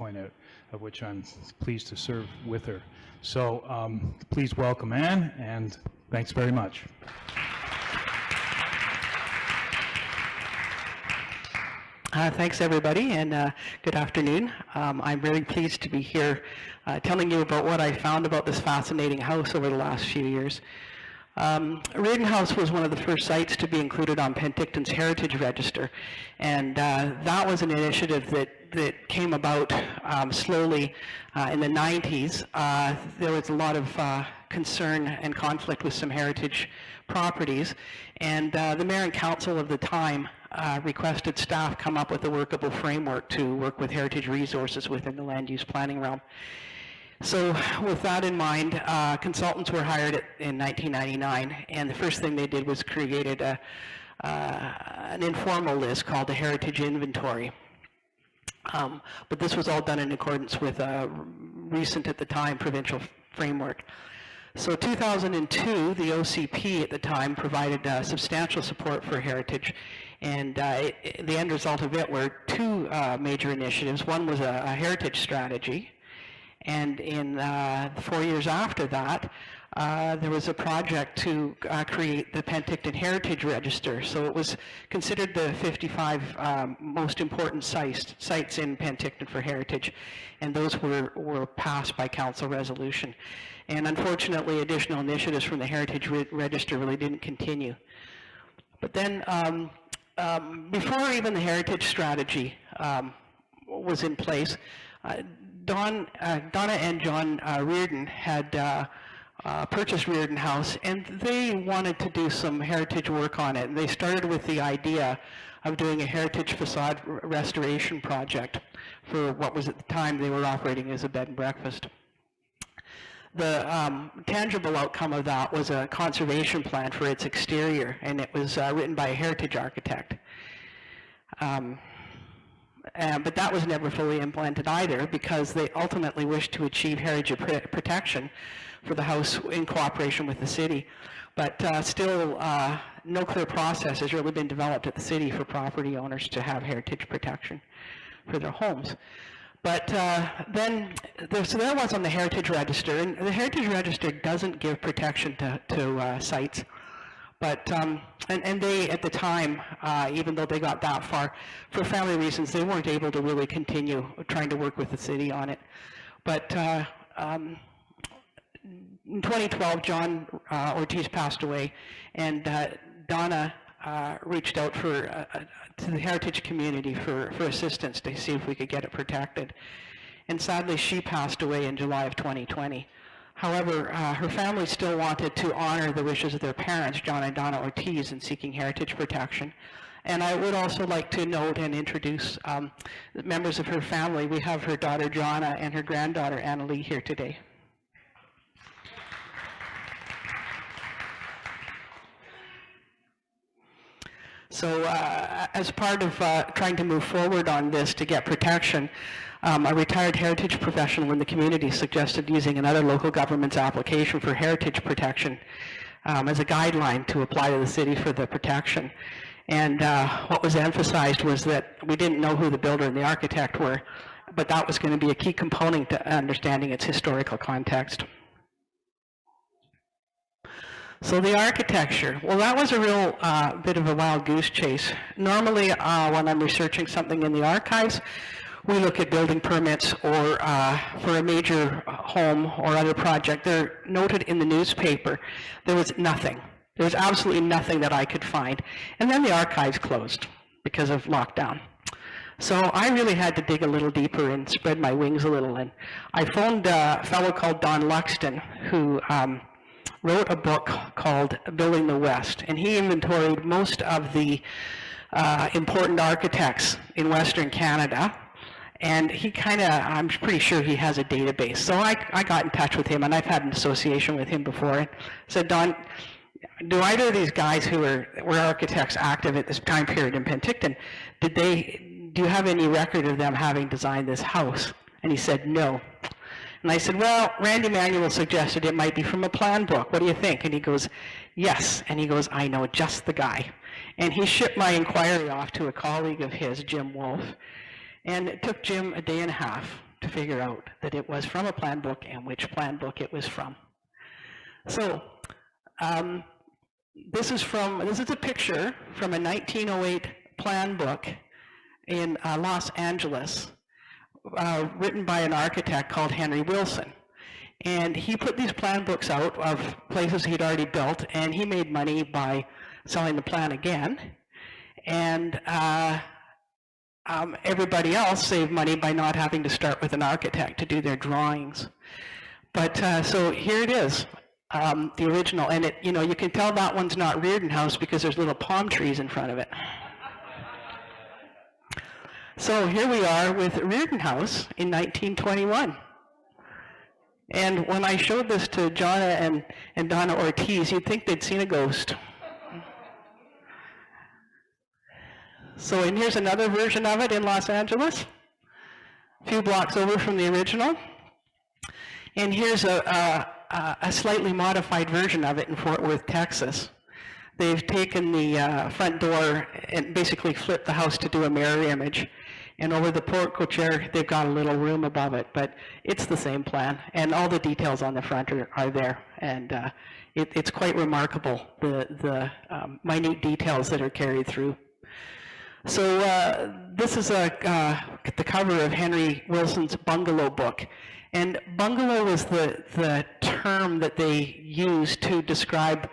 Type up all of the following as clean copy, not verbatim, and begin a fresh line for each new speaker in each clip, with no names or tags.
point out, of which I'm pleased to serve with her. So please welcome Anne, and thanks very much.
Thanks, everybody, and good afternoon. I'm really pleased to be here telling you about what I found about this fascinating house over the last few years. Riordan House was one of the first sites to be included on Penticton's Heritage Register, and that was an initiative that came about slowly in the 90s. There was a lot of concern and conflict with some heritage properties, and the mayor and council of the time requested staff come up with a workable framework to work with heritage resources within the land use planning realm. So with that in mind, consultants were hired in 1999, and the first thing they did was created an informal list called the Heritage Inventory. But this was all done in accordance with a recent, at the time, provincial framework. So 2002, the OCP at the time provided substantial support for heritage, and the end result of it were two major initiatives. One was a heritage strategy, and in the 4 years after that, there was a project to create the Penticton Heritage Register. So it was considered the 55 most important sites in Penticton for heritage, and those were passed by council resolution. And unfortunately, additional initiatives from the Heritage Register really didn't continue. But then, before even the heritage strategy was in place, Donna and John Riordan had purchased Riordan House, and they wanted to do some heritage work on it. And they started with the idea of doing a heritage facade restoration project for what was at the time they were operating as a bed and breakfast. The tangible outcome of that was a conservation plan for its exterior, and it was written by a heritage architect. But that was never fully implemented either, because they ultimately wished to achieve heritage protection for the house in cooperation with the city. But still, no clear process has really been developed at the city for property owners to have heritage protection for their homes. But then, so there was on the Heritage Register, and the Heritage Register doesn't give protection to sites. But, and they, at the time, even though they got that far, for family reasons, they weren't able to really continue trying to work with the city on it. But in 2012, John Ortiz passed away, and Donna reached out to the heritage community for assistance to see if we could get it protected. And sadly, she passed away in July of 2020. However, her family still wanted to honor the wishes of their parents, John and Donna Ortiz, in seeking heritage protection. And I would also like to note and introduce members of her family. We have her daughter, Jonna, and her granddaughter, Annalie, here today. So as part of trying to move forward on this to get protection, a retired heritage professional in the community suggested using another local government's application for heritage protection as a guideline to apply to the city for the protection. And what was emphasized was that we didn't know who the builder and the architect were, but that was going to be a key component to understanding its historical context. So the architecture, well, that was a real bit of a wild goose chase. Normally, when I'm researching something in the archives, we look at building permits or for a major home or other project. They're noted in the newspaper. There was nothing. There was absolutely nothing that I could find. And then the archives closed because of lockdown. So I really had to dig a little deeper and spread my wings a little. And I phoned a fellow called Don Luxton, who wrote a book called Building the West, and he inventoried most of the important architects in Western Canada, and he I'm pretty sure he has a database. So I got in touch with him, and I've had an association with him before, and said, Don, do either of these guys who were architects active at this time period in Penticton, do you have any record of them having designed this house? And he said, no. And I said, well, Randy Manuel suggested it might be from a plan book. What do you think? And he goes, yes. And he goes, I know just the guy. And he shipped my inquiry off to a colleague of his, Jim Wolf. And it took Jim a day and a half to figure out that it was from a plan book and which plan book it was from. So this is a picture from a 1908 plan book in Los Angeles, written by an architect called Henry Wilson. And he put these plan books out of places he'd already built, and he made money by selling the plan again. And everybody else saved money by not having to start with an architect to do their drawings. But so here it is, the original. And it, you know, you can tell that one's not Riordan House because there's little palm trees in front of it. So here we are with Riordan House in 1921. And when I showed this to Jonna and Donna Ortiz, you'd think they'd seen a ghost. So, and here's another version of it in Los Angeles, a few blocks over from the original. And here's a slightly modified version of it in Fort Worth, Texas. They've taken the front door and basically flipped the house to do a mirror image. And over the portico chair, they've got a little room above it, but it's the same plan. And all the details on the front are there. And it's quite remarkable, the minute details that are carried through. So this is the cover of Henry Wilson's bungalow book. And bungalow was the term that they used to describe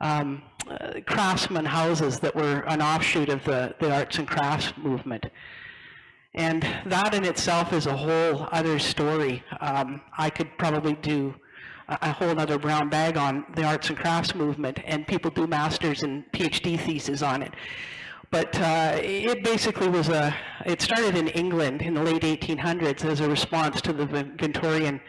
craftsman houses that were an offshoot of the arts and crafts movement. And that in itself is a whole other story. I could probably do a whole other brown bag on the arts and crafts movement, and people do master's and PhD theses on it. But it basically was it started in England in the late 1800s as a response to the Victorian.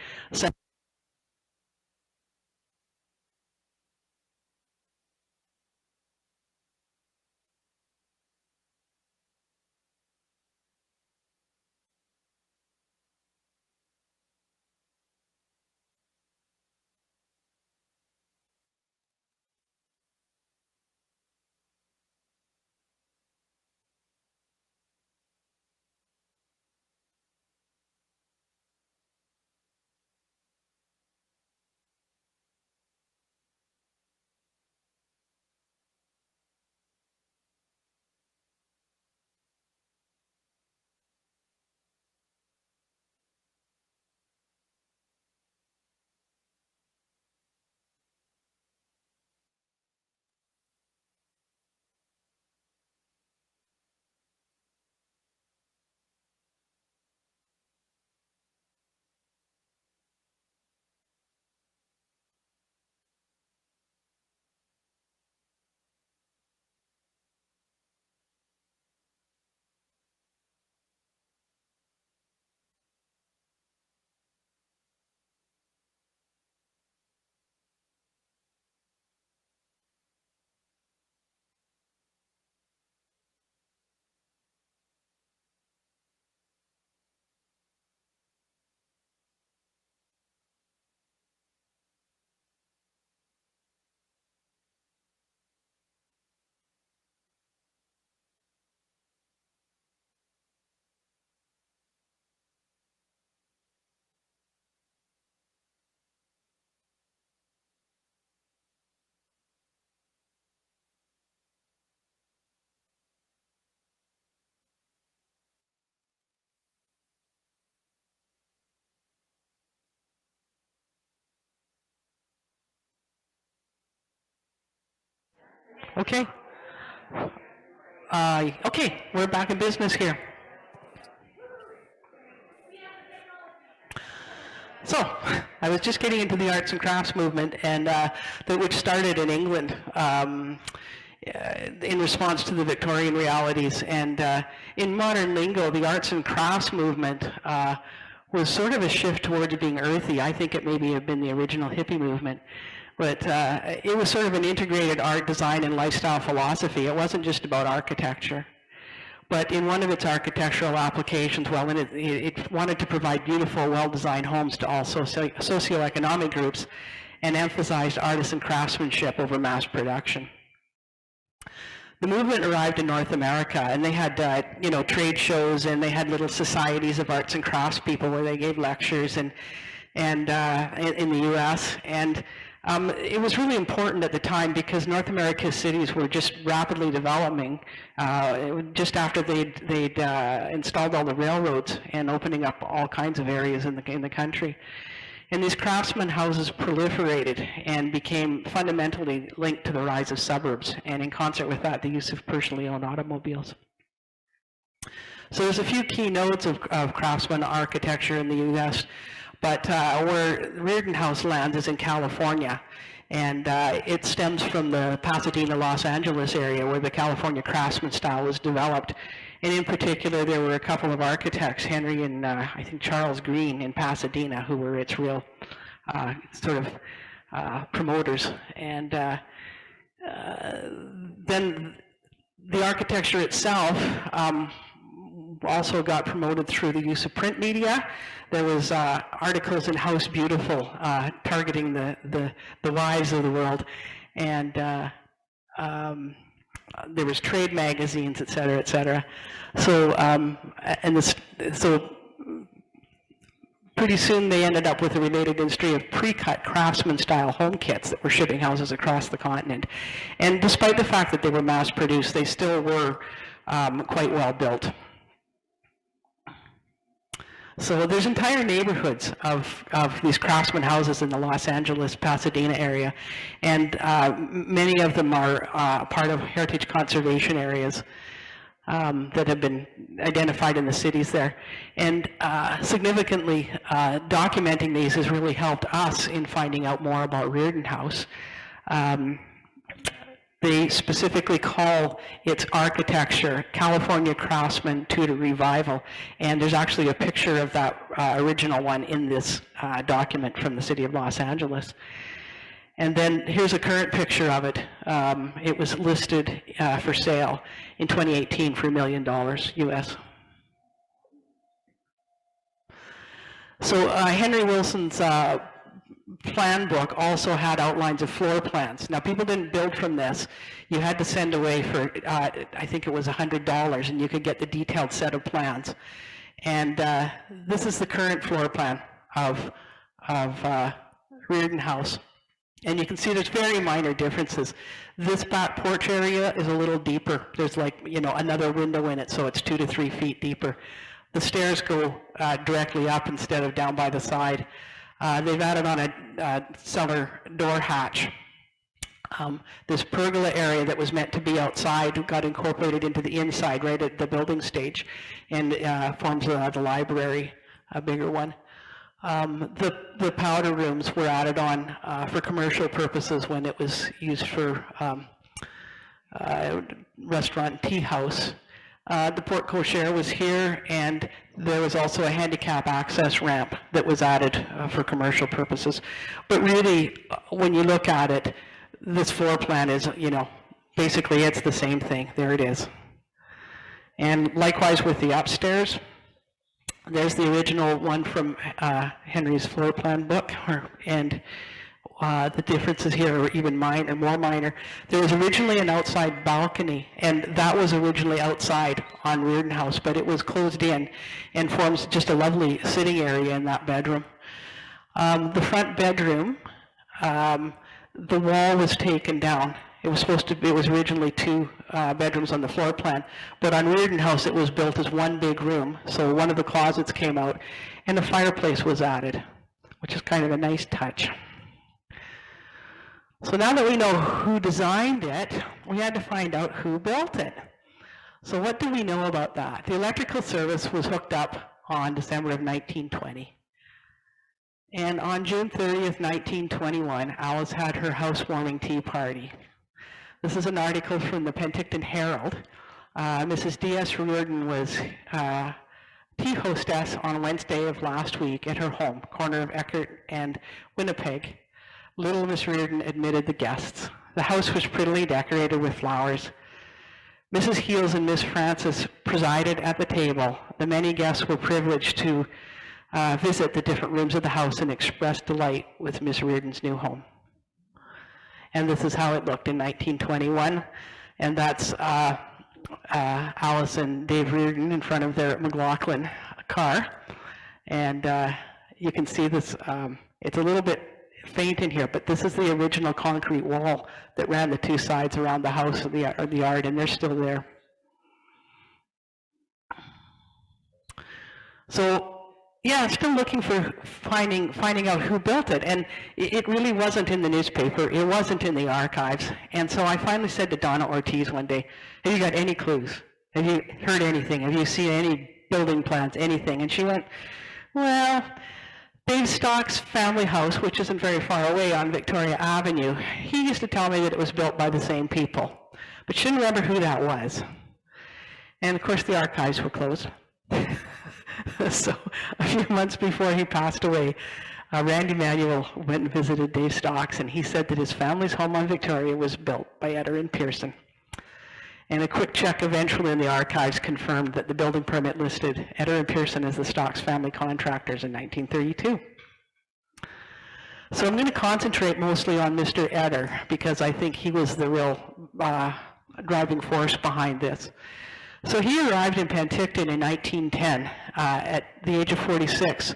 Okay. Okay, we're back in business here. So, I was just getting into the arts and crafts movement, and which started in England in response to the Victorian realities. And in modern lingo, the arts and crafts movement was sort of a shift towards being earthy. I think it maybe have been the original hippie movement. But it was sort of an integrated art, design, and lifestyle philosophy. It wasn't just about architecture. But in one of its architectural applications, well, it wanted to provide beautiful, well-designed homes to all socioeconomic groups and emphasized artisan craftsmanship over mass production. the movement arrived in North America, and they had, trade shows, and they had little societies of arts and crafts people where they gave lectures, and in the U.S. And it was really important at the time because North America's cities were just rapidly developing just after they'd installed all the railroads and opening up all kinds of areas in the country. And these craftsman houses proliferated and became fundamentally linked to the rise of suburbs, and in concert with that, the use of personally owned automobiles. So there's a few key nodes of craftsman architecture in the U.S., but where Riordan House lands is in California, and it stems from the Pasadena, Los Angeles area where the California craftsman style was developed. And in particular, there were a couple of architects, Henry and I think Charles Green in Pasadena, who were its real promoters. And then the architecture itself also got promoted through the use of print media. There was articles in House Beautiful targeting the wives of the world, and there was trade magazines, et cetera, et cetera. So, so pretty soon they ended up with a related industry of pre-cut craftsman-style home kits that were shipping houses across the continent. And despite the fact that they were mass-produced, they still were quite well built. So there's entire neighborhoods of these craftsman houses in the Los Angeles, Pasadena area, and many of them are part of heritage conservation areas that have been identified in the cities there. And significantly, documenting these has really helped us in finding out more about Riordan House. They specifically call its architecture California Craftsman Tudor Revival, and there's actually a picture of that original one in this document from the city of Los Angeles. And then here's a current picture of it. It was listed for sale in 2018 for $1 million US. So Henry Wilson's plan book also had outlines of floor plans. Now, people didn't build from this. You had to send away for, I think it was $100, and you could get the detailed set of plans. And this is the current floor plan of Riordan House. And you can see there's very minor differences. This back porch area is a little deeper. There's another window in it, so it's 2 to 3 feet deeper. The stairs go directly up instead of down by the side. They've added on a cellar door hatch. This pergola area that was meant to be outside got incorporated into the inside right at the building stage, and forms the library, a bigger one. The powder rooms were added on for commercial purposes when it was used for restaurant tea house. The porte cochere was here, and there was also a handicap access ramp that was added for commercial purposes. But really, when you look at it, this floor plan is, basically it's the same thing. There it is. And likewise with the upstairs, there's the original one from Henry's floor plan book, and the differences here are even more minor. There was originally an outside balcony, and that was originally outside on Riordan House, but it was closed in and forms just a lovely sitting area in that bedroom. The front bedroom, the wall was taken down. It was originally 2 bedrooms on the floor plan, but on Riordan House it was built as one big room, so one of the closets came out, and a fireplace was added, which is kind of a nice touch. So now that we know who designed it, we had to find out who built it. So what do we know about that? The electrical service was hooked up on December of 1920. And on June 30th, 1921, Alice had her housewarming tea party. This is an article from the Penticton Herald. Mrs. D.S. Riordan was tea hostess on Wednesday of last week at her home, corner of Eckert and Winnipeg. Little Miss Riordan admitted the guests. The house was prettily decorated with flowers. Mrs. Heels and Miss Frances presided at the table. The many guests were privileged to visit the different rooms of the house and express delight with Miss Riordan's new home. And this is how it looked in 1921. And that's Alice and Dave Riordan in front of their McLaughlin car. And you can see this, it's a little bit faint in here, but this is the original concrete wall that ran the two sides around the house or the yard, and they're still there. So, yeah, still looking for finding out who built it, and it really wasn't in the newspaper. It wasn't in the archives, and so I finally said to Donna Ortiz one day, "Have you got any clues? Have you heard anything? Have you seen any building plans, anything?" And she went, "Well, Dave Stock's family house, which isn't very far away on Victoria Avenue, he used to tell me that it was built by the same people, but she didn't remember who that was." And of course, the archives were closed. So a few months before he passed away, Randy Manuel went and visited Dave Stocks, and he said that his family's home on Victoria was built by Etter and Pearson. And a quick check eventually in the archives confirmed that the building permit listed Etter and Pearson as the Stocks family contractors in 1932. So I'm going to concentrate mostly on Mr. Etter because I think he was the real driving force behind this. So he arrived in Penticton in 1910 at the age of 46,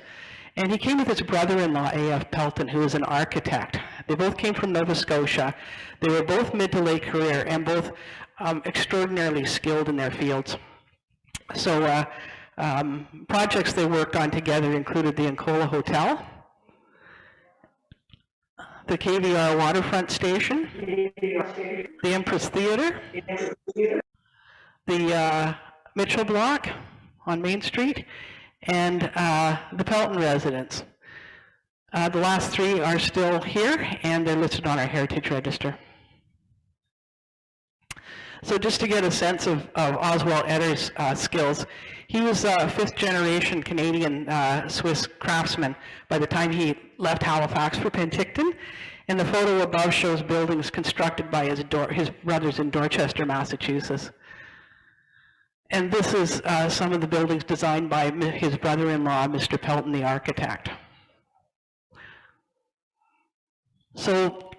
and he came with his brother-in-law, A.F. Pelton, who was an architect. They both came from Nova Scotia. They were both mid to late career and both extraordinarily skilled in their fields. So projects they worked on together included the Encola Hotel, the KVR Waterfront Station, the Empress Theatre, the Mitchell Block on Main Street, and the Pelton residence. The last three are still here, and they're listed on our Heritage Register. So just to get a sense of Oswald Etter's skills, he was a fifth-generation Canadian Swiss craftsman by the time he left Halifax for Penticton, and the photo above shows buildings constructed by his brothers in Dorchester, Massachusetts. And this is some of the buildings designed by his brother-in-law, Mr. Pelton, the architect. So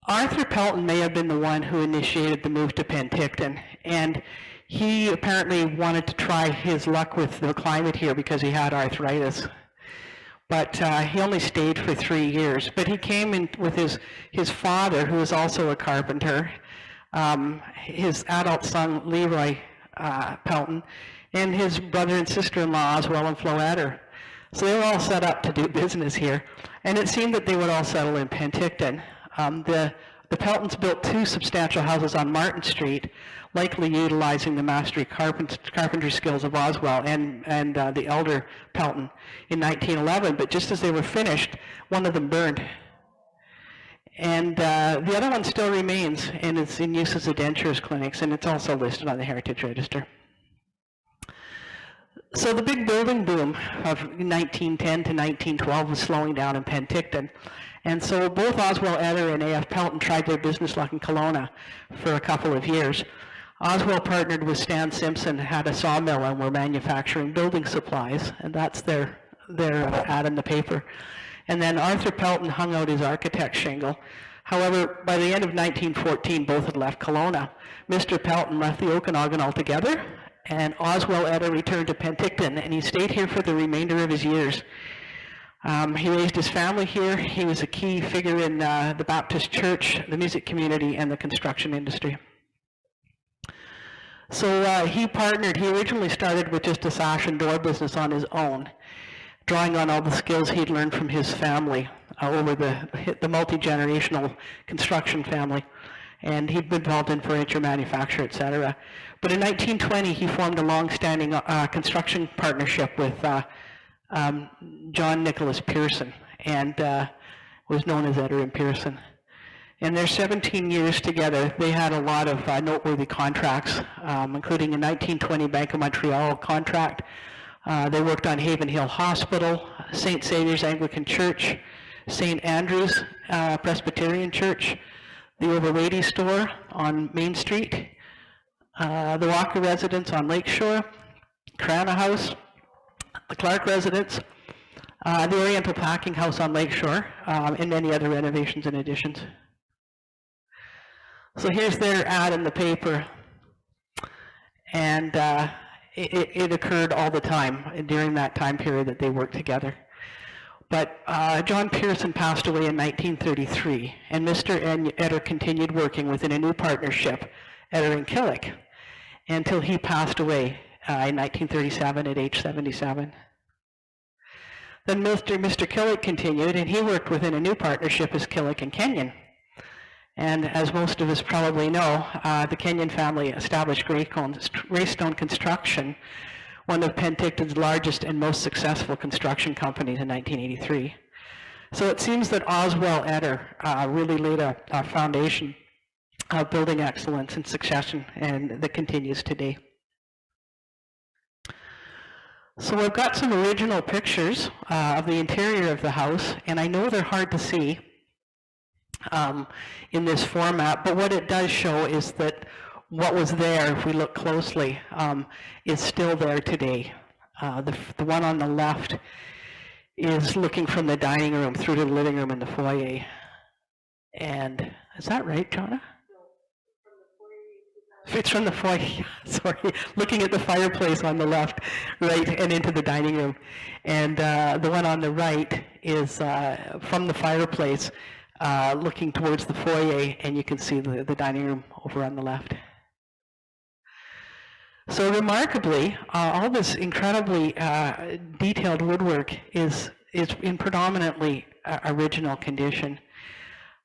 Arthur Pelton may have been the one who initiated the move to Penticton, and he apparently wanted to try his luck with the climate here because he had arthritis. But he only stayed for 3 years. But he came in with his father, who was also a carpenter, his adult son, Leroy Pelton, and his brother and sister-in-law, Oswald and Flo Etter. So they were all set up to do business here. And it seemed that they would all settle in Penticton. The Peltons built 2 substantial houses on Martin Street, likely utilizing the mastery carpentry skills of Oswald and the elder Pelton in 1911. But just as they were finished, one of them burned. And the other one still remains, and it's in use as a dentures clinics, and it's also listed on the Heritage Register. So the big building boom of 1910 to 1912 was slowing down in Penticton. And so both Oswald Etter and A.F. Pelton tried their business luck in Kelowna for a couple of years. Oswald partnered with Stan Simpson, had a sawmill, and were manufacturing building supplies, and that's their ad in the paper. And then Arthur Pelton hung out his architect shingle. However, by the end of 1914, both had left Kelowna. Mr. Pelton left the Okanagan altogether, and Oswald Etter returned to Penticton, and he stayed here for the remainder of his years. He raised his family here. He was a key figure in the Baptist Church, the music community, and the construction industry. So he originally started with just a sash and door business on his own, drawing on all the skills he'd learned from his family over the multi-generational construction family. And he'd been involved in furniture manufacture, etc. But in 1920, he formed a long-standing construction partnership with John Nicholas Pearson, and was known as Etter and Pearson. In their 17 years together, they had a lot of noteworthy contracts, including a 1920 Bank of Montreal contract. They worked on Haven Hill Hospital, St. Saviour's Anglican Church, St. Andrew's Presbyterian Church, the Overwady store on Main Street, the Walker residence on Lakeshore, Crana House, the Clark residence, the Oriental Packing House on Lakeshore, and many other renovations and additions. So here's their ad in the paper, and it occurred all the time during that time period that they worked together. But John Pearson passed away in 1933, and Mr. Etter continued working within a new partnership, Etter and Killick, until he passed away in 1937 at age 77. Then Mr. Killick continued, and he worked within a new partnership as Killick and Kenyon. And as most of us probably know, the Kenyon family established Greystone Construction, one of Penticton's largest and most successful construction companies in 1983. So it seems that Oswell Etter really laid a foundation of building excellence and succession, and that continues today. So I've got some original pictures of the interior of the house, and I know they're hard to see in this format, but what it does show is that what was there, if we look closely, is still there today. The one on the left is looking from the dining room through to the living room and the foyer. And is that right, Jonna? It's from the foyer, sorry, looking at the fireplace on the left, right, and into the dining room. And the one on the right is from the fireplace, looking towards the foyer, and you can see the dining room over on the left. So remarkably, all this incredibly detailed woodwork is in predominantly original condition.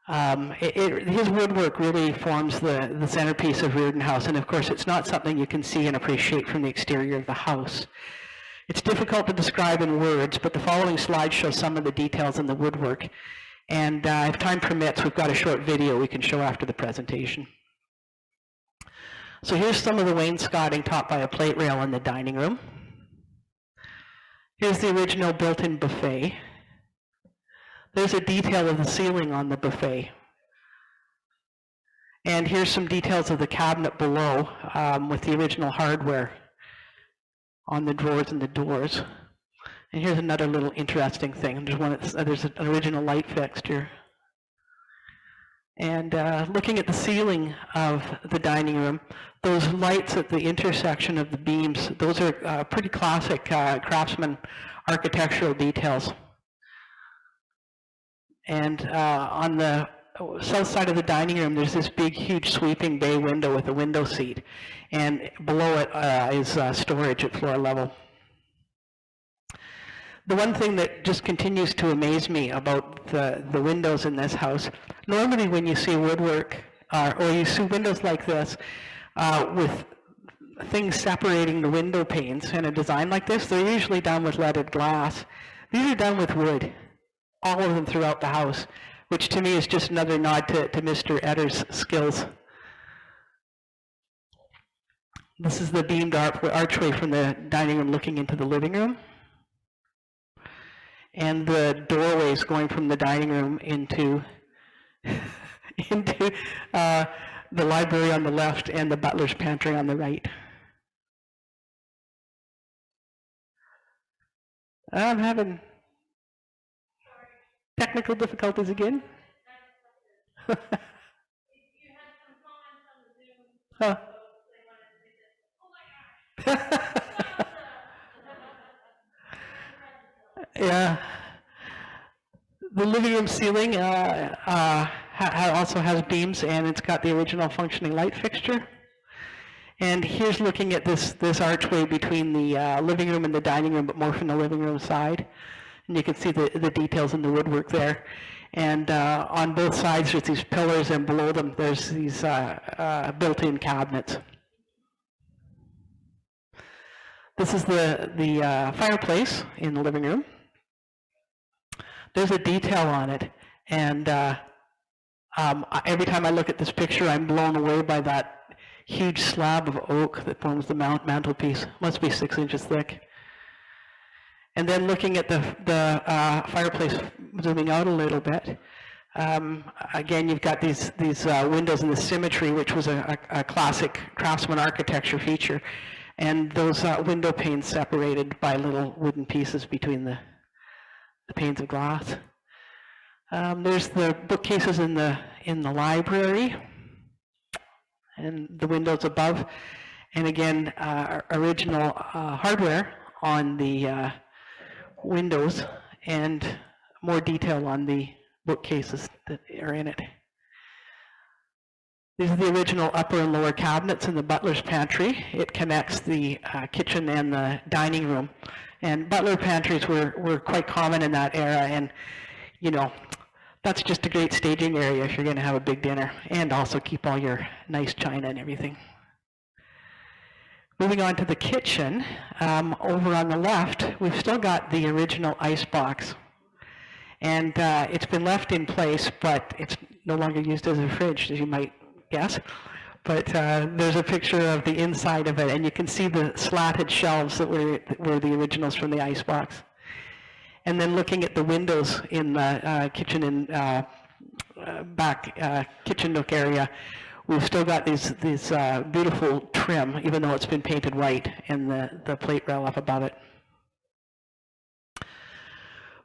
His woodwork really forms the centerpiece of Riordan House, and of course it's not something you can see and appreciate from the exterior of the house. It's difficult to describe in words, but the following slides show some of the details in the woodwork, and if time permits, we've got a short video we can show after the presentation. So here's some of the wainscoting topped by a plate rail in the dining room. Here's the original built-in buffet. There's a detail of the ceiling on the buffet. And here's some details of the cabinet below with the original hardware on the drawers and the doors. And here's another little interesting thing. There's an original light fixture. And looking at the ceiling of the dining room, those lights at the intersection of the beams, those are pretty classic craftsman architectural details. And on the south side of the dining room, there's this big, huge sweeping bay window with a window seat. And below it is storage at floor level. The one thing that just continues to amaze me about the windows in this house, normally when you see woodwork, or you see windows like this, with things separating the window panes in a design like this, they're usually done with leaded glass. These are done with wood, all of them throughout the house, which to me is just another nod to Mr. Etter's skills. This is the beamed archway from the dining room looking into the living room. And the doorways going from the dining room into the library on the left and the butler's pantry on the right. I'm having technical difficulties again. Huh. Yeah. The living room ceiling also has beams, and it's got the original functioning light fixture. And here's looking at this archway between the living room and the dining room, but more from the living room side. And you can see the details in the woodwork there. And on both sides, there's these pillars, and below them, there's these built-in cabinets. This is the fireplace in the living room. There's a detail on it, and every time I look at this picture, I'm blown away by that huge slab of oak that forms the mantelpiece. Must be 6 inches thick. And then looking at the fireplace, zooming out a little bit, again, you've got these windows and the symmetry, which was a classic craftsman architecture feature, and those window panes separated by little wooden pieces between the panes of glass. There's the bookcases in the library. and the windows above. And again, original hardware on the windows, and more detail on the bookcases that are in it. These are the original upper and lower cabinets in the butler's pantry. It connects the kitchen and the dining room. And butler pantries were quite common in that era, and you know, that's just a great staging area if you're going to have a big dinner, and also keep all your nice china and everything. Moving on to the kitchen, over on the left, we've still got the original ice box. And it's been left in place, but it's no longer used as a fridge, as you might guess. But there's a picture of the inside of it, and you can see the slatted shelves that were the originals from the ice box. And then looking at the windows in the kitchen and back kitchen nook area, we've still got these beautiful trim, even though it's been painted white, and the plate rail up above it.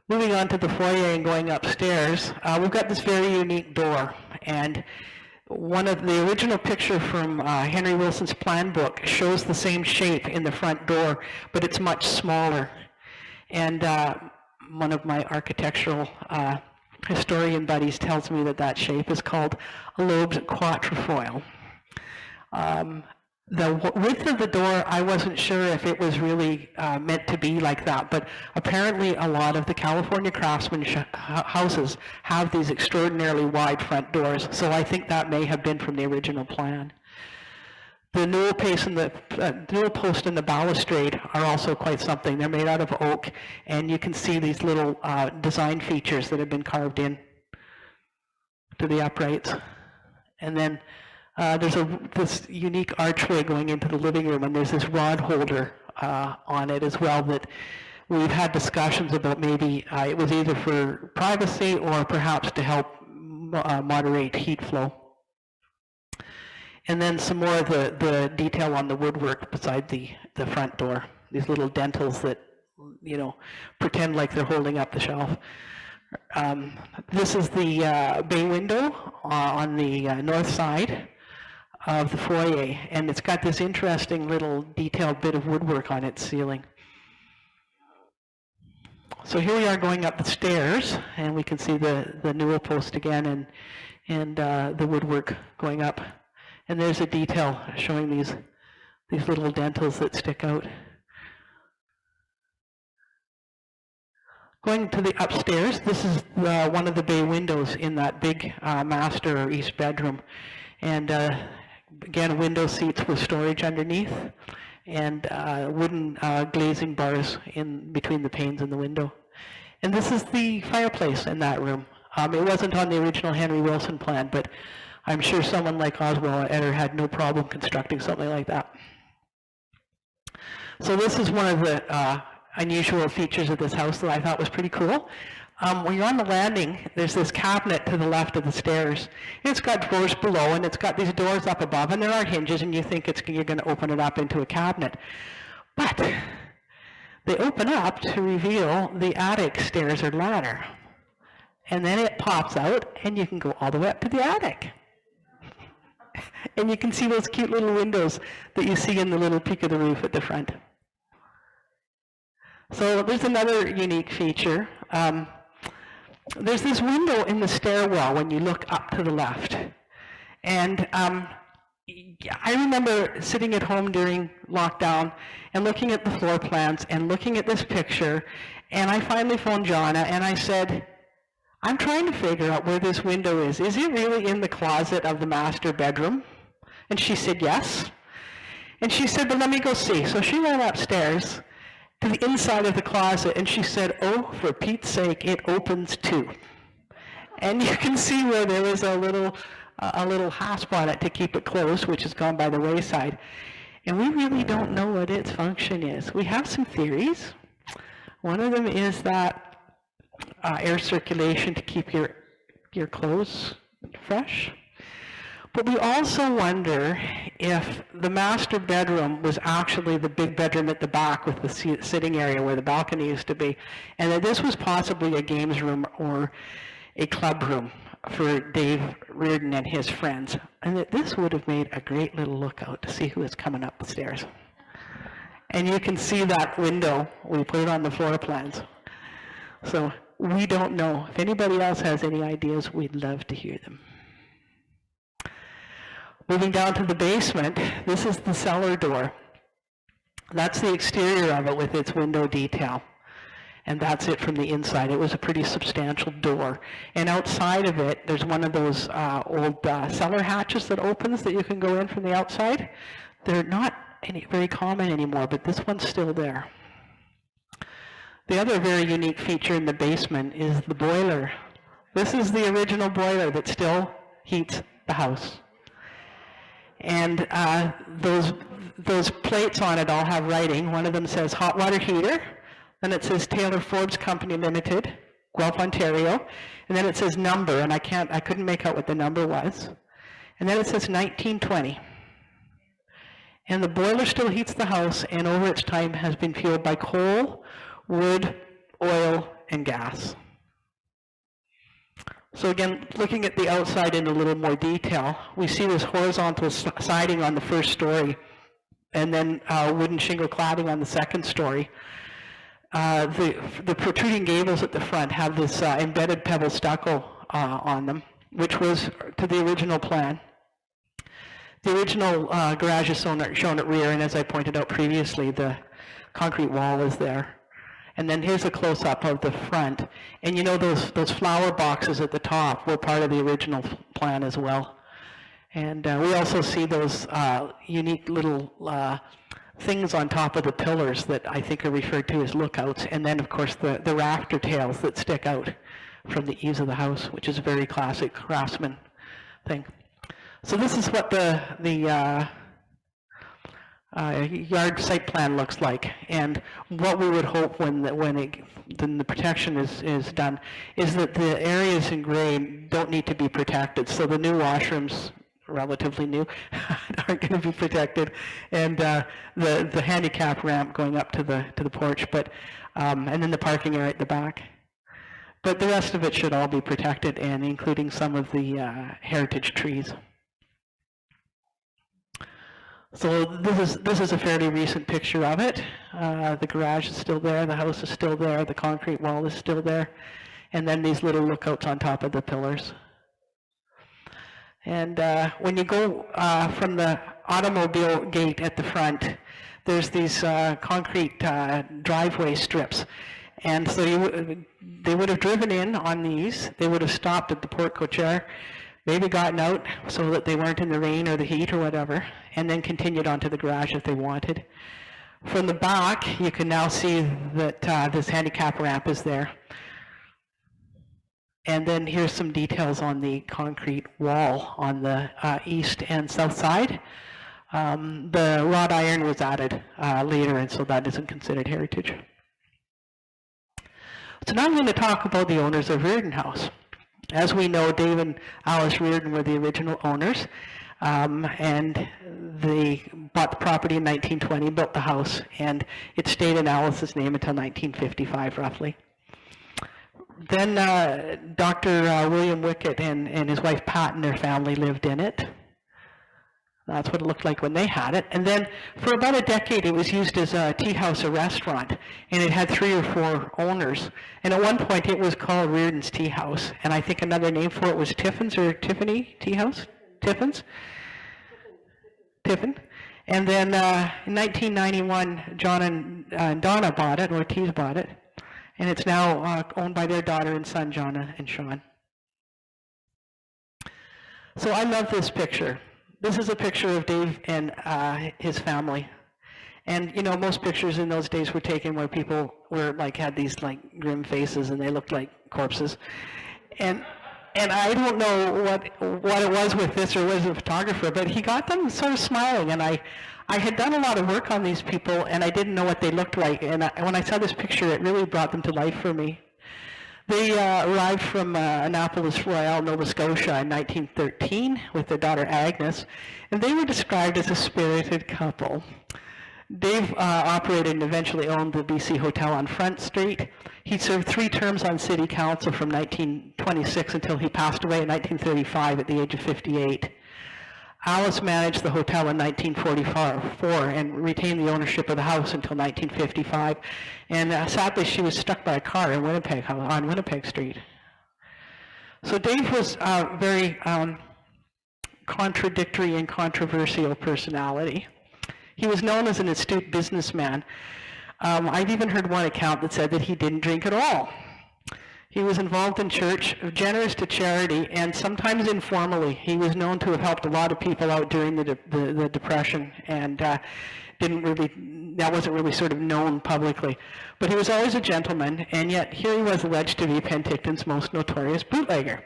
Moving on to the foyer and going upstairs, we've got this very unique door, and one of the original picture from Henry Wilson's plan book shows the same shape in the front door, but it's much smaller. And one of my architectural historian buddies tells me that shape is called a lobed quatrefoil. The width of the door, I wasn't sure if it was really meant to be like that, but apparently a lot of the California craftsman houses have these extraordinarily wide front doors, so I think that may have been from the original plan. The newel post and the balustrade are also quite something. They're made out of oak, and you can see these little design features that have been carved in to the uprights. And then there's this unique archway going into the living room, and there's this rod holder on it as well that we've had discussions about. Maybe it was either for privacy or perhaps to help moderate heat flow. And then some more of the detail on the woodwork beside the front door. These little dentils that, you know, pretend like they're holding up the shelf. This is the bay window on the north side of the foyer, and it's got this interesting little detailed bit of woodwork on its ceiling. So here we are going up the stairs, and we can see the newel post again, and the woodwork going up. And there's a detail showing these little dentils that stick out. Going to the upstairs, this is one of the bay windows in that big master or east bedroom. And again, window seats with storage underneath, and wooden glazing bars in between the panes in the window. And this is the fireplace in that room. It wasn't on the original Henry Wilson plan, but I'm sure someone like Oswald Etter had no problem constructing something like that. So this is one of the unusual features of this house that I thought was pretty cool. When you're on the landing, there's this cabinet to the left of the stairs. It's got drawers below, and it's got these doors up above, and there are hinges, and you think you're going to open it up into a cabinet. But they open up to reveal the attic stairs or ladder. And then it pops out, and you can go all the way up to the attic. And you can see those cute little windows that you see in the little peak of the roof at the front. So there's another unique feature. There's this window in the stairwell when you look up to the left. And I remember sitting at home during lockdown and looking at the floor plans and looking at this picture, and I finally phoned Jonna and I said, I'm trying to figure out where this window is. Is it really in the closet of the master bedroom? And she said, yes. And she said, well, let me go see. So she went upstairs to the inside of the closet, and she said, oh, for Pete's sake, it opens too. And you can see where there was a little hasp on it to keep it closed, which has gone by the wayside. And we really don't know what its function is. We have some theories. One of them is that air circulation to keep your clothes fresh. But we also wonder if the master bedroom was actually the big bedroom at the back with the sitting area where the balcony used to be, and that this was possibly a games room or a club room for Dave Riordan and his friends, and that this would have made a great little lookout to see who is coming up the stairs. And you can see that window. We put it on the floor plans. So we don't know. If anybody else has any ideas, we'd love to hear them. Moving down to the basement, this is the cellar door. That's the exterior of it with its window detail. And that's it from the inside. It was a pretty substantial door. And outside of it, there's one of those old cellar hatches that opens that you can go in from the outside. They're not very common anymore, but this one's still there. The other very unique feature in the basement is the boiler. This is the original boiler that still heats the house. And those plates on it all have writing. One of them says hot water heater, then it says Taylor Forbes Company Limited, Guelph, Ontario, and then it says number, and I couldn't make out what the number was. And then it says 1920. And the boiler still heats the house, and over its time has been fueled by coal, wood, oil, and gas. So again, looking at the outside in a little more detail, we see this horizontal siding on the first story, and then wooden shingle cladding on the second story. The protruding gables at the front have this embedded pebble stucco on them, which was to the original plan. The original garage is shown at rear, and as I pointed out previously, the concrete wall is there. And then here's a close-up of the front. And you know those flower boxes at the top were part of the original plan as well. And we also see those unique little things on top of the pillars that I think are referred to as lookouts. And then, of course, the rafter tails that stick out from the eaves of the house, which is a very classic craftsman thing. So this is what the yard site plan looks like, and what we would hope when the protection is done is that the areas in gray don't need to be protected. So the new washrooms, relatively new, aren't going to be protected, and the handicap ramp going up to the porch, but and then the parking area at the back. But the rest of it should all be protected, and including some of the heritage trees. So this is a fairly recent picture of it. The garage is still there, the house is still there, the concrete wall is still there, and then these little lookouts on top of the pillars. And when you go from the automobile gate at the front, there's these concrete driveway strips. And so they would have driven in on these, they would have stopped at the porte cochere, maybe gotten out so that they weren't in the rain or the heat or whatever, and then continued onto the garage if they wanted. From the back, you can now see that this handicap ramp is there. And then here's some details on the concrete wall on the east and south side. The wrought iron was added later, and so that isn't considered heritage. So now I'm going to talk about the owners of Riordan House. As we know, Dave and Alice Riordan were the original owners, and they bought the property in 1920, built the house, and it stayed in Alice's name until 1955, roughly. Then Dr. William Wickett and his wife Pat and their family lived in it. That's what it looked like when they had it. And then for about a decade, it was used as a tea house, a restaurant, and it had 3 or 4 owners. And at one point, it was called Riordan's Tea House, and I think another name for it was Tiffin's or Tiffany Tea House? Tiffin's? Tiffin. And then in 1991, John and Donna bought it, Ortiz bought it, and it's now owned by their daughter and son, John and Sean. So I love this picture. This is a picture of Dave and his family. And you know, most pictures in those days were taken where people were had these grim faces and they looked like corpses. And I don't know what it was with this or was a photographer, but he got them sort of smiling. And I had done a lot of work on these people and I didn't know what they looked like. And when I saw this picture, it really brought them to life for me. They arrived from Annapolis Royal, Nova Scotia in 1913 with their daughter Agnes, and they were described as a spirited couple. Dave operated and eventually owned the BC Hotel on Front Street. He served 3 terms on city council from 1926 until he passed away in 1935 at the age of 58. Alice managed the hotel in 1944 and retained the ownership of the house until 1955. And sadly, she was struck by a car in Winnipeg, on Winnipeg Street. So Dave was a very contradictory and controversial personality. He was known as an astute businessman. I've even heard one account that said that he didn't drink at all. He was involved in church, generous to charity, and sometimes informally. He was known to have helped a lot of people out during the Depression, and that wasn't really sort of known publicly. But he was always a gentleman, and yet here he was alleged to be Penticton's most notorious bootlegger.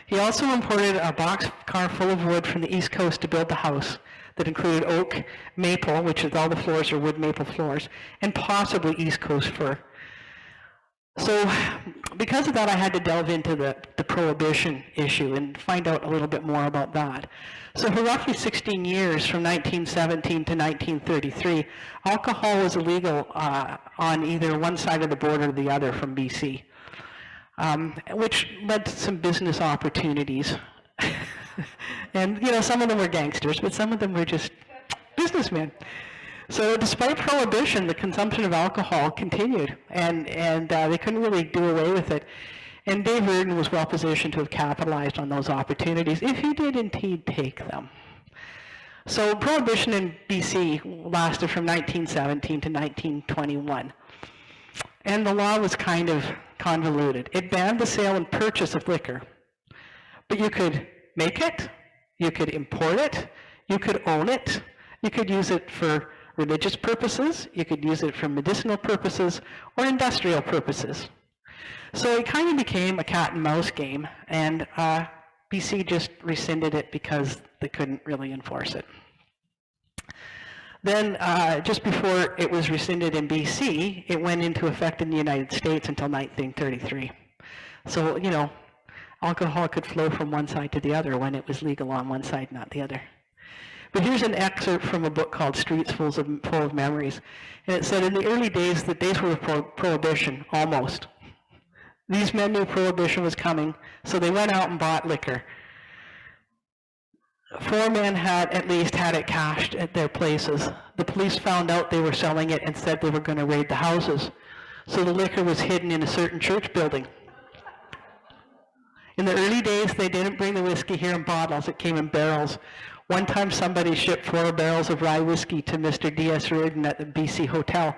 He also imported a boxcar full of wood from the East Coast to build the house that included oak, maple, which is all the floors are wood maple floors, and possibly East Coast fir. So because of that, I had to delve into the Prohibition issue and find out a little bit more about that. So for roughly 16 years, from 1917 to 1933, alcohol was illegal on either one side of the border or the other from BC, which led to some business opportunities. And, some of them were gangsters, but some of them were just businessmen. So despite Prohibition, the consumption of alcohol continued, and they couldn't really do away with it. And Dave Riordan was well positioned to have capitalized on those opportunities, if he did indeed take them. So Prohibition in BC lasted from 1917 to 1921. And the law was kind of convoluted. It banned the sale and purchase of liquor. But you could make it, you could import it, you could own it, you could use it for religious purposes, you could use it for medicinal purposes, or industrial purposes. So it kind of became a cat and mouse game, and BC just rescinded it because they couldn't really enforce it. Then, just before it was rescinded in BC, it went into effect in the United States until 1933. So, alcohol could flow from one side to the other when it was legal on one side, not the other. But here's an excerpt from a book called Streets Full of Memories. And it said, in the early days, the days were of Prohibition, almost. These men knew Prohibition was coming, so they went out and bought liquor. 4 men had at least had it cached at their places. The police found out they were selling it and said they were going to raid the houses. So the liquor was hidden in a certain church building. In the early days, they didn't bring the whiskey here in bottles. It came in barrels. One time somebody shipped 4 barrels of rye whiskey to Mr. D.S. Riordan at the BC Hotel.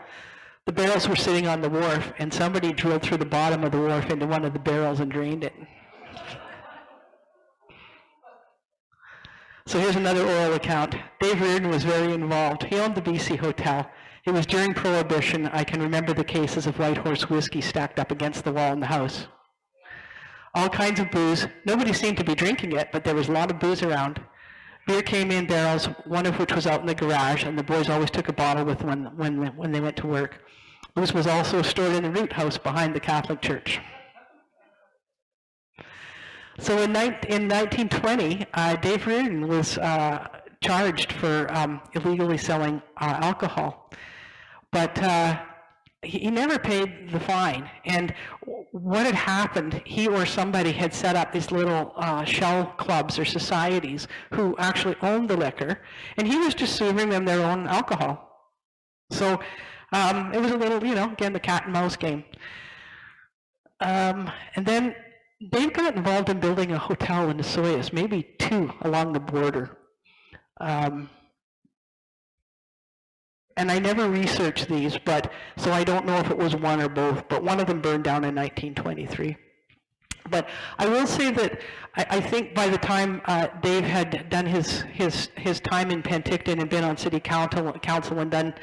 The barrels were sitting on the wharf, and somebody drilled through the bottom of the wharf into one of the barrels and drained it. So here's another oral account. Dave Riordan was very involved. He owned the BC Hotel. It was during Prohibition. I can remember the cases of White Horse whiskey stacked up against the wall in the house. All kinds of booze. Nobody seemed to be drinking it, but there was a lot of booze around. Beer came in barrels, one of which was out in the garage, and the boys always took a bottle with them when they went to work. Booze was also stored in the root house behind the Catholic Church. So in 1920, Dave Riordan was charged for illegally selling alcohol, but he never paid the fine. And what had happened, he or somebody had set up these little shell clubs or societies who actually owned the liquor, and he was just serving them their own alcohol. So it was a little, again, the cat and mouse game. And then Dave got involved in building a hotel in notorious, maybe 2 along the border. And I never researched these, so I don't know if it was one or both, but one of them burned down in 1923. But I will say that I think by the time Dave had done his time in Penticton and been on city council and done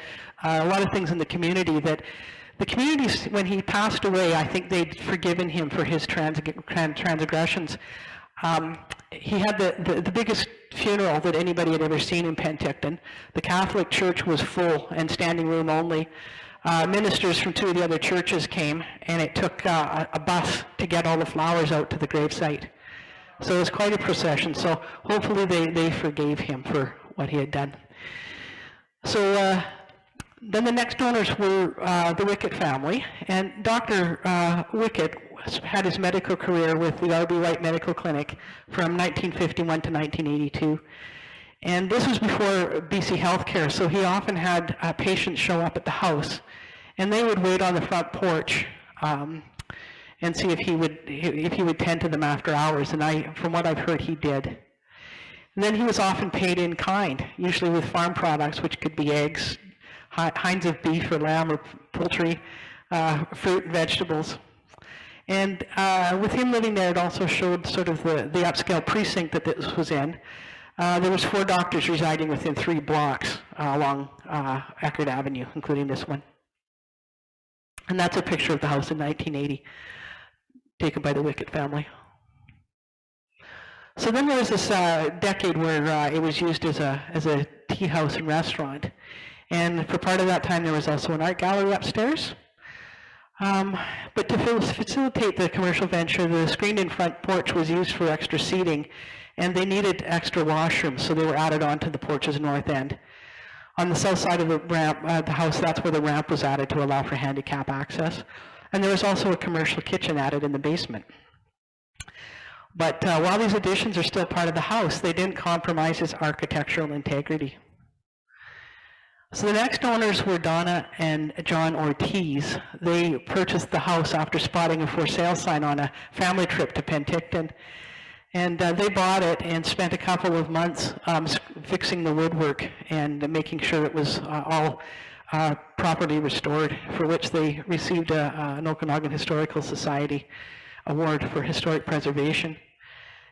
a lot of things in the community, that the community, when he passed away, I think they'd forgiven him for his transgressions. He had the biggest funeral that anybody had ever seen in Penticton. The Catholic Church was full and standing room only. Ministers from 2 of the other churches came, and it took a bus to get all the flowers out to the gravesite. So it was quite a procession. So hopefully they forgave him for what he had done. So then the next donors were the Wickett family, and Dr. Wickett had his medical career with the R.B. White Medical Clinic from 1951 to 1982. And this was before BC Healthcare, so he often had patients show up at the house, and they would wait on the front porch and see if he would tend to them after hours. And from what I've heard, he did. And then he was often paid in kind, usually with farm products, which could be eggs, hinds of beef or lamb or poultry, fruit and vegetables. And with him living there, it also showed sort of the upscale precinct that this was in. There was 4 doctors residing within 3 blocks along Eckerd Avenue, including this one. And that's a picture of the house in 1980, taken by the Wickett family. So then there was this decade where it was used as a tea house and restaurant. And for part of that time, there was also an art gallery upstairs. But to facilitate the commercial venture, the screened-in front porch was used for extra seating, and they needed extra washrooms, so they were added onto the porch's north end. On the south side of the ramp, the house, that's where the ramp was added to allow for handicap access. And there was also a commercial kitchen added in the basement. But while these additions are still part of the house, they didn't compromise its architectural integrity. So the next owners were Donna and John Ortiz. They purchased the house after spotting a for sale sign on a family trip to Penticton. And they bought it and spent a couple of months fixing the woodwork and making sure it was all properly restored, for which they received an Okanagan Historical Society award for historic preservation.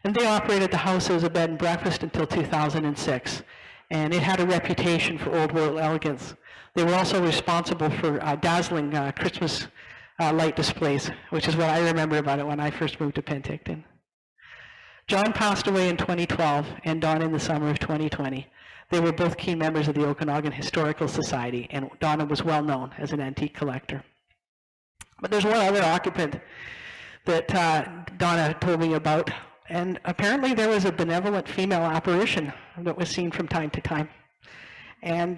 And they operated the house as a bed and breakfast until 2006. And it had a reputation for old world elegance. They were also responsible for dazzling Christmas light displays, which is what I remember about it when I first moved to Penticton. John passed away in 2012 and Donna in the summer of 2020. They were both key members of the Okanagan Historical Society, and Donna was well known as an antique collector. But there's one other occupant that Donna told me about, and apparently there was a benevolent female apparition that was seen from time to time. And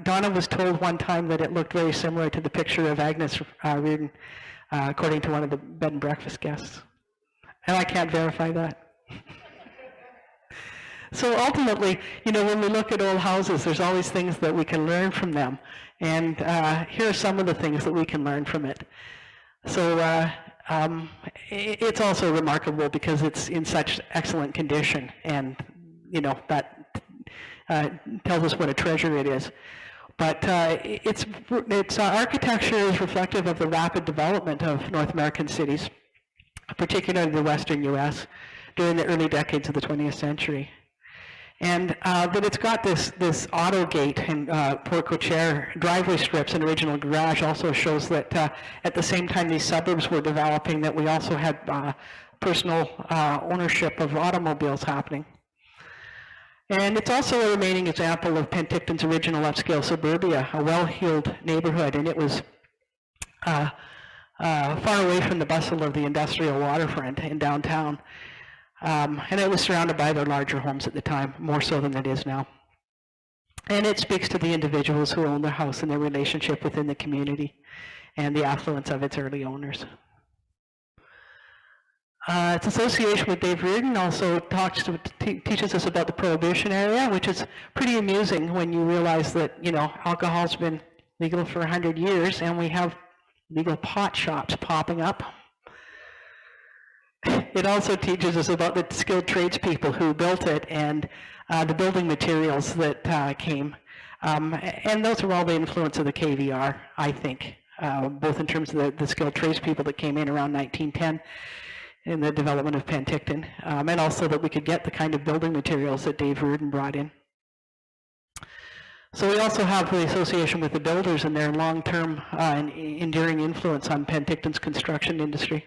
Donna was told one time that it looked very similar to the picture of Agnes Riordan, according to one of the bed and breakfast guests. And I can't verify that. So ultimately, when we look at old houses, there's always things that we can learn from them. And here are some of the things that we can learn from it. So it's also remarkable because it's in such excellent condition, and that tells us what a treasure it is. But its architecture is reflective of the rapid development of North American cities, particularly the Western U.S., during the early decades of the 20th century. And that it's got this auto gate and porte-cochere driveway strips and original garage also shows that at the same time these suburbs were developing, that we also had personal ownership of automobiles happening. And it's also a remaining example of Penticton's original upscale suburbia, a well-heeled neighborhood, and it was far away from the bustle of the industrial waterfront in downtown. And it was surrounded by their larger homes at the time, more so than it is now. And it speaks to the individuals who own their house and their relationship within the community and the affluence of its early owners. Its association with Dave Riordan also teaches us about the Prohibition-era, which is pretty amusing when you realize that, alcohol's been legal for 100 years and we have legal pot shops popping up. It also teaches us about the skilled tradespeople who built it and the building materials that came. And those are all the influence of the KVR, I think, both in terms of the skilled tradespeople that came in around 1910 in the development of Penticton, and also that we could get the kind of building materials that Dave Riordan brought in. So we also have the association with the builders and their long-term and enduring influence on Penticton's construction industry.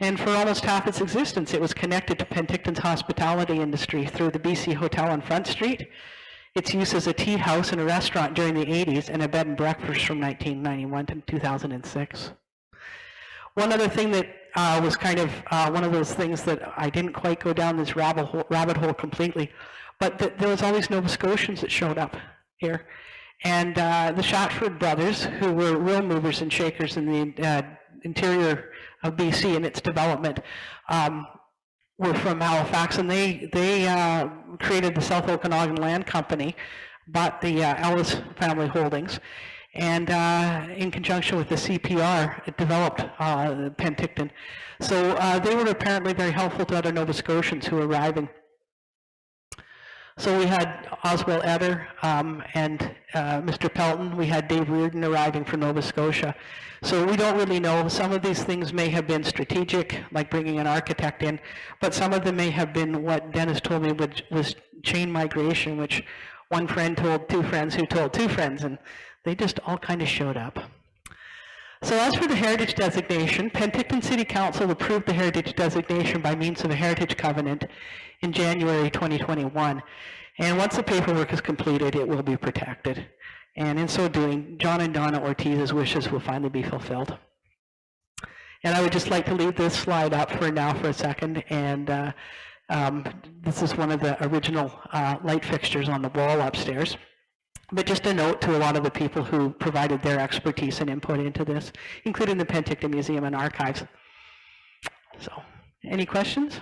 And for almost half its existence, it was connected to Penticton's hospitality industry through the BC Hotel on Front Street, its use as a tea house and a restaurant during the 80s, and a bed and breakfast from 1991 to 2006. One other thing that was kind of one of those things that I didn't quite go down this rabbit hole completely, but there was all these Nova Scotians that showed up here. And the Shatford brothers, who were real movers and shakers in the interior of BC and its development, were from Halifax, and they created the South Okanagan Land Company, bought the Ellis family holdings, and in conjunction with the CPR, it developed Penticton. So they were apparently very helpful to other Nova Scotians who were arriving. So we had Oswald Eder and Mr. Pelton. We had Dave Riordan arriving from Nova Scotia. So we don't really know. Some of these things may have been strategic, like bringing an architect in, but some of them may have been what Dennis told me was chain migration, which one friend told two friends who told two friends, and they just all kind of showed up. So as for the heritage designation, Penticton City Council approved the heritage designation by means of a heritage covenant in January 2021. And once the paperwork is completed, it will be protected. And in so doing, John and Donna Ortiz's wishes will finally be fulfilled. And I would just like to leave this slide up for now for a second. And this is one of the original light fixtures on the wall upstairs. But just a note to a lot of the people who provided their expertise and input into this, including the Penticton Museum and Archives. So, any questions?